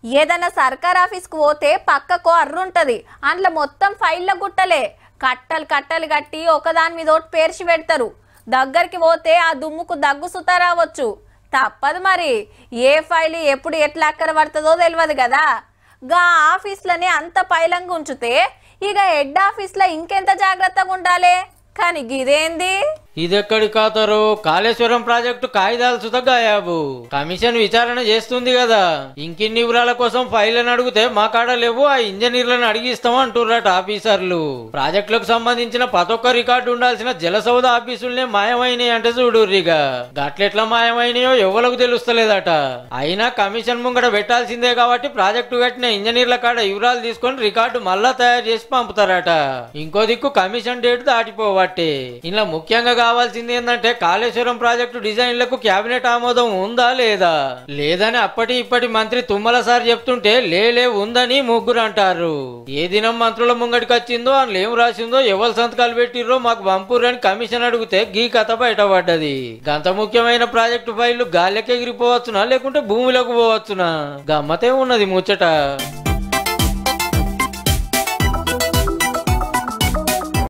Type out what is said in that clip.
ఏదైనా సర్కార్ ఆఫీస్కి పోతే పక్కకు అర్రుంటది, అందులో మొత్తం ఫైళ్ళ గుట్టలే, కట్టలు కట్టలు కట్టి ఒకదాని మీద ఒకటి పేర్చి పెడతారు. దగ్గరికి పోతే ఆ దుమ్ముకు దగ్గు సుతా రావచ్చు. తప్పదు మరి, ఏ ఫైల్ ఎప్పుడు ఎట్లా అక్కర పడుతుందో తెలియదు కదా. గా ఆఫీస్లని అంత పైలంగా ఉంచితే ఇక హెడ్ ఆఫీస్లో ఇంకెంత జాగ్రత్తగా ఉండాలి. కానీ గిదేంది? ఇదెక్కడి ఖాతారు? కాళేశ్వరం ప్రాజెక్టు కాగితాలు సుత గాయాబు. కమిషన్ విచారణ చేస్తుంది కదా, ఇంకిన్ని వివరాల కోసం ఫైళ్లను అడిగితే మా కాడ లేవు, ఆ ఇంజనీర్లను అడిగిస్తాం అంటుర్రట ఆఫీసర్లు. ప్రాజెక్టులకు సంబంధించిన ప్రతి ఒక్క రికార్డు ఉండాల్సిన జలసౌధ ఆఫీసులనే మాయమైనాయి అంటే చూడుర్రిగా. గట్లెట్లా మాయమైనాయో ఎవరికి తెలుస్తలేదట. అయినా కమిషన్ ముంగట పెట్టాల్సిందే కాబట్టి ప్రాజెక్టు కట్టిన ఇంజనీర్ల కాడ వివరాలు తీసుకొని రికార్డు మళ్ళా తయారు చేసి పంపుతారట. ఇంకో దిక్కు కమిషన్ డేట్ దాటిపోవట్టే. ఇలా ముఖ్యంగా కావాల్సింది ఏంటంటే కాళేశ్వరం ప్రాజెక్టు డిజైన్లకు కేబినెట్ ఆమోదం ఉందా లేదా, లేదని అప్పటి ఇప్పటి మంత్రి తుమ్మల సార్ చెప్తుంటే లేలే ఉందని ముగ్గురు అంటారు. ఏ దినం మంత్రుల ముంగటికి వచ్చిందో అందులో ఏం రాసిందో ఎవరు సంతకాలు పెట్టిర్రో మాకు పంపుర్రని కమిషన్ అడిగితే గీ కథ బయటపడ్డది. గంత ముఖ్యమైన ప్రాజెక్టు ఫైళ్లు గాలికి ఎగిరిపోవచ్చునా లేకుంటే భూమిలోకి పోవచ్చునా? గమ్మతే ఉన్నది ముచ్చట.